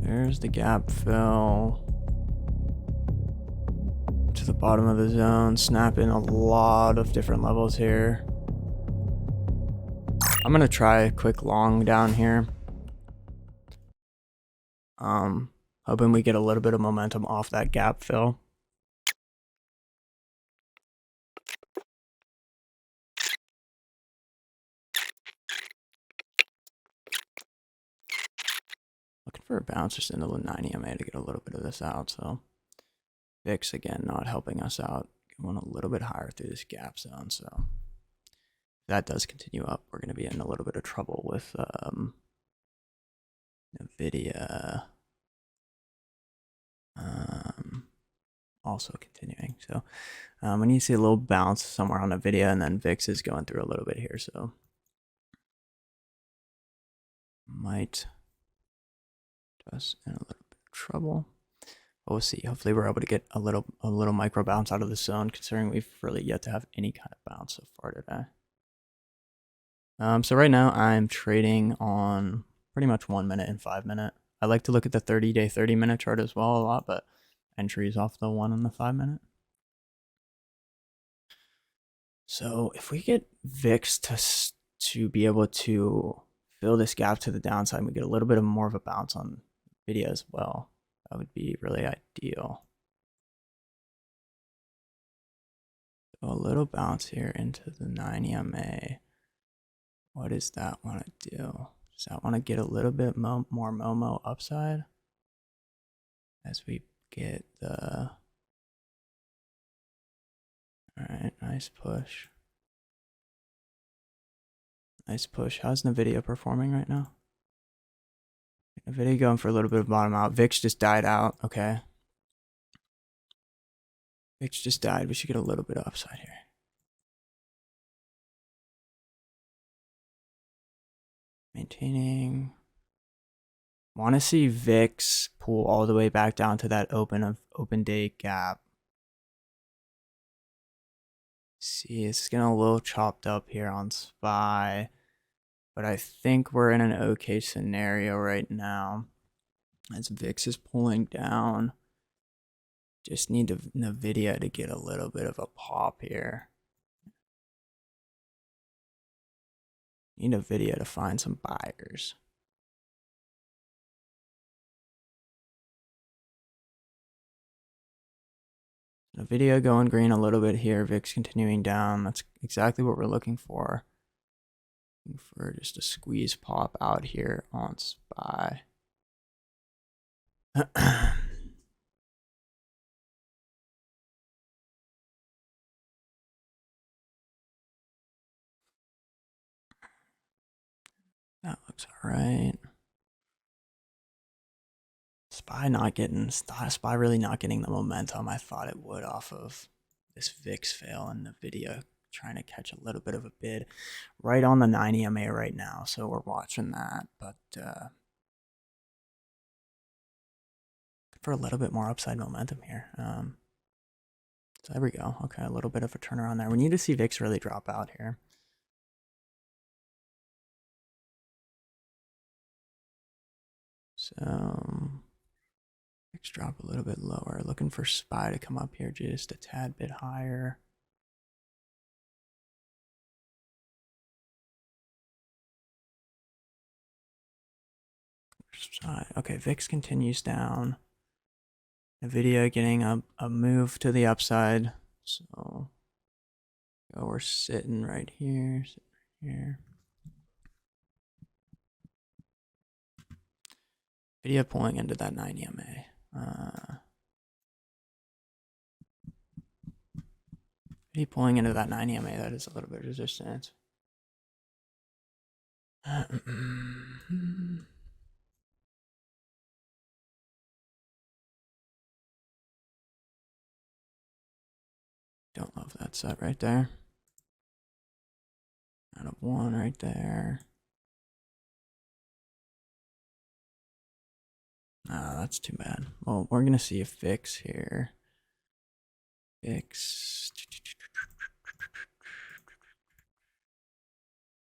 There's the gap fill to the bottom of the zone. Snap in a lot of different levels here. I'm gonna try a quick long down here. Hoping we get a little bit of momentum off that gap fill. Looking for a bounce just into the 9 EMA to get a little bit of this out. So VIX again not helping us out. Going a little bit higher through this gap zone. So if that does continue up, we're going to be in a little bit of trouble with NVIDIA. Also continuing. So we need to see a little bounce somewhere on NVIDIA, and then VIX is going through a little bit here. So might put us in a little bit of trouble. But we'll see. Hopefully we're able to get a little micro bounce out of the zone, considering we've really yet to have any kind of bounce so far today. So right now I'm trading on pretty much 1 minute and 5 minute. I like to look at the 30-day, 30-minute chart as well a lot, but entries off the 1 and the 5 minute. So if we get VIX to be able to fill this gap to the downside, and we get a little bit of more of a bounce on NVIDIA as well, that would be really ideal. So a little bounce here into the 9 EMA. What does that want to do? Does that want to get a little bit more Momo upside as we get the... Alright, nice push. Nice push. How's NVIDIA performing right now? NVIDIA going for a little bit of bottom out. VIX just died out. Okay. VIX just died. We should get a little bit of upside here. Maintaining. Want to see VIX pull all the way back down to that open day gap. See, it's getting a little chopped up here on SPY, but I think we're in an okay scenario right now as VIX is pulling down. Just need NVIDIA to get a little bit of a pop here. Need NVIDIA to find some buyers. NVIDIA going green a little bit here. VIX continuing down. That's exactly what we're looking for. Looking for just a squeeze pop out here on SPY. That looks alright. SPY really not getting the momentum I thought it would off of this VIX fail and NVIDIA trying to catch a little bit of a bid right on the 9 EMA right now. So we're watching that, but for a little bit more upside momentum here. So there we go. Okay, a little bit of a turnaround there. We need to see VIX really drop out here. So VIX drop a little bit lower. Looking for SPY to come up here just a tad bit higher. Okay, VIX continues down. NVIDIA getting a move to the upside. So we're sitting right here. NVIDIA pulling into that 9 EMA. NVIDIA pulling into that 9 EMA. That is a little bit of resistance. Don't love that set right there. Out of 1 right there. That's too bad. Well, we're gonna see a fix here. Fix.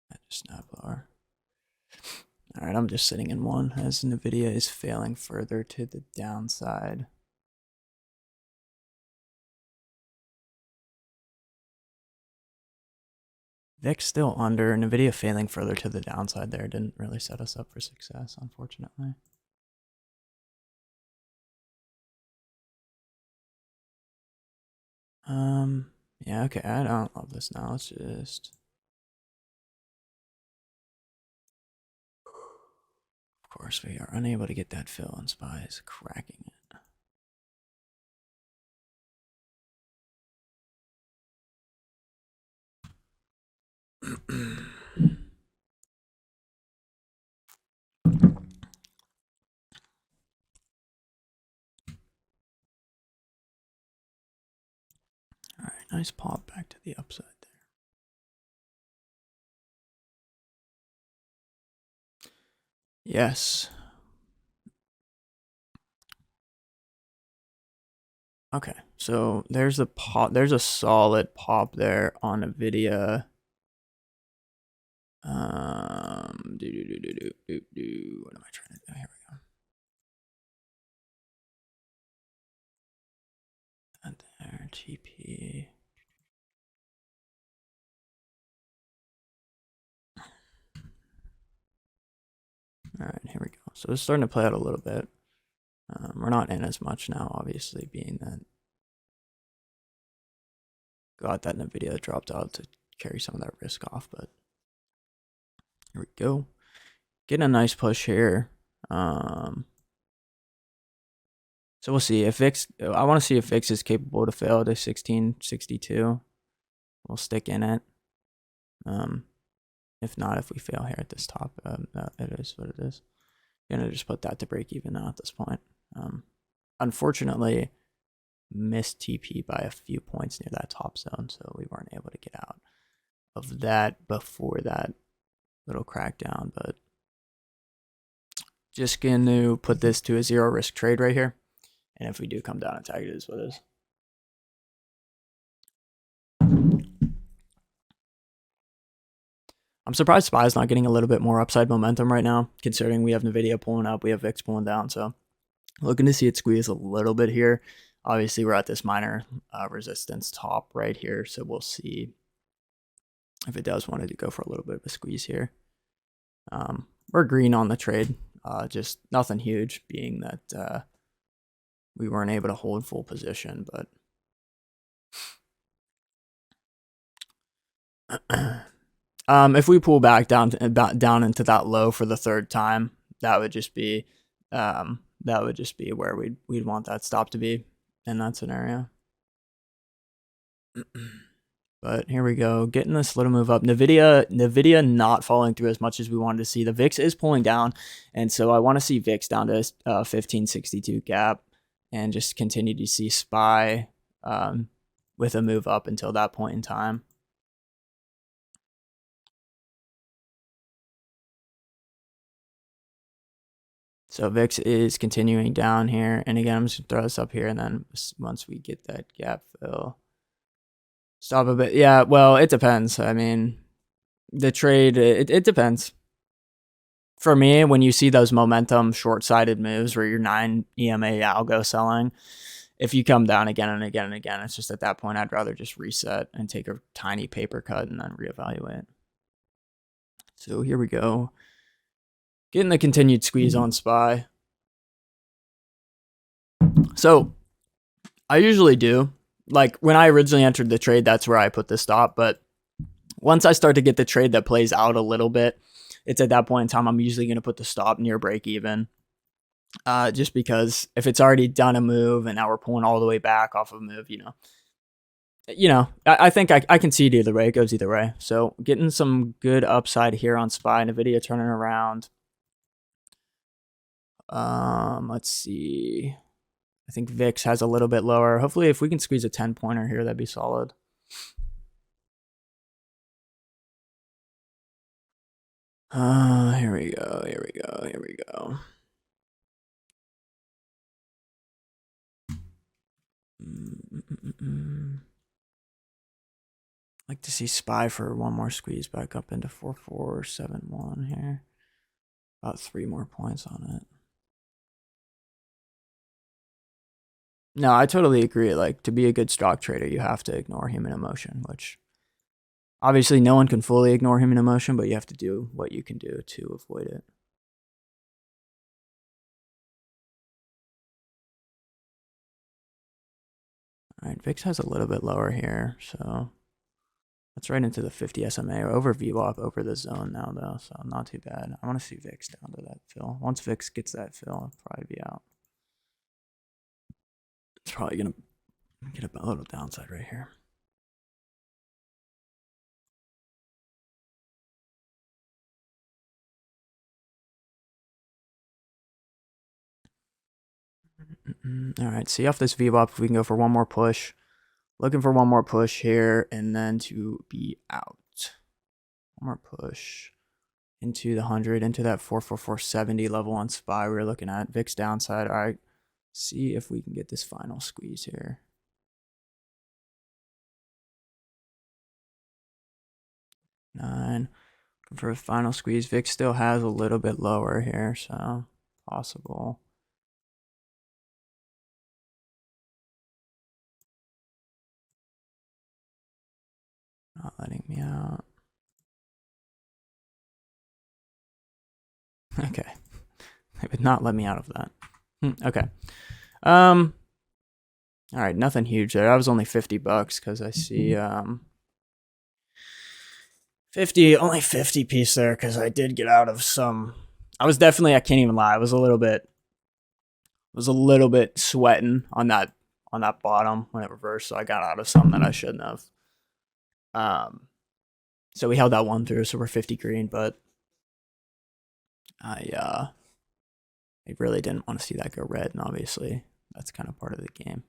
That just snap lower. All right, I'm just sitting in one as NVIDIA is failing further to the downside. VIX still under. NVIDIA failing further to the downside there didn't really set us up for success, unfortunately. Yeah, okay, I don't love this now. Let's just... Of course, we are unable to get that fill, and SPY is cracking it. All right, nice pop back to the upside there. Yes. Okay, so there's a pop. There's a solid pop there on NVIDIA. What am I trying to do? Here we go. And there, TP. All right, here we go. So it's starting to play out a little bit. We're not in as much now, obviously, being that that NVIDIA dropped out to carry some of that risk off, but here we go. Getting a nice push here. So we'll see if VIX. I want to see if VIX is capable to fail to 1662. We'll stick in it. If not, if we fail here at this top, it is what it is. Gonna just put that to break even now at this point. Unfortunately, missed TP by a few points near that top zone, so we weren't able to get out of that before that little crackdown. But just gonna put this to a zero risk trade right here, and if we do come down and tag it, is what it is. I'm surprised SPY is not getting a little bit more upside momentum right now, considering we have NVIDIA pulling up, we have VIX pulling down. So looking to see it squeeze a little bit here. Obviously, we're at this minor resistance top right here, so we'll see if it does want to go for a little bit of a squeeze here. We're green on the trade, just nothing huge, being that we weren't able to hold full position, but if we pull back down into that low for the third time, that would just be where we'd want that stop to be in that scenario. But here we go, getting this little move up. NVIDIA not falling through as much as we wanted to see. The VIX is pulling down, and so I want to see VIX down to 1562 gap and just continue to see SPY with a move up until that point in time. So VIX is continuing down here, and again, I'm just gonna throw this up here, and then once we get that gap fill, stop a bit. Yeah, well, it depends. I mean, the trade, it depends. For me, when you see those momentum short-sided moves where you're 9 EMA algo selling, if you come down again and again and again, it's just at that point, I'd rather just reset and take a tiny paper cut and then reevaluate. So here we go. Getting the continued squeeze on SPY. So I usually do. Like when I originally entered the trade, that's where I put the stop. But once I start to get the trade that plays out a little bit, it's at that point in time, I'm usually going to put the stop near break even. Just because if it's already done a move and now we're pulling all the way back off of a move, I think I can see it either way. It goes either way. So getting some good upside here on SPY, NVIDIA turning around. Let's see. I think VIX has a little bit lower. Hopefully, if we can squeeze a 10-pointer here, that'd be solid. Here we go. Here we go. Here we go. Like to see SPY for one more squeeze back up into 4471 here. About 3 more points on it. No, I totally agree. Like, to be a good stock trader, you have to ignore human emotion, which obviously no one can fully ignore human emotion, but you have to do what you can do to avoid it. All right, VIX has a little bit lower here, so that's right into the 50 SMA, over VWAP, over the zone now, though, so not too bad. I want to see VIX down to that fill. Once VIX gets that fill, I'll probably be out. It's probably going to get a little downside right here. All right, see off this VWAP if we can go for one more push. Looking for one more push here and then to be out. One more push into the 100, into that 44470 level on SPY we were looking at. VIX downside. All right, see if we can get this final squeeze here. 9. For a final squeeze, VIX still has a little bit lower here, so possible. Not letting me out. Okay. They would not let me out of that. Okay. All right, nothing huge there. That was only $50 because I see 50, only 50 piece there because I did get out of some. I was definitely, I can't even lie, I was a little bit sweating on that bottom when it reversed, so I got out of some that I shouldn't have. So we held that one through, so we're 50 green, but I really didn't want to see that go red, and obviously that's kind of part of the game.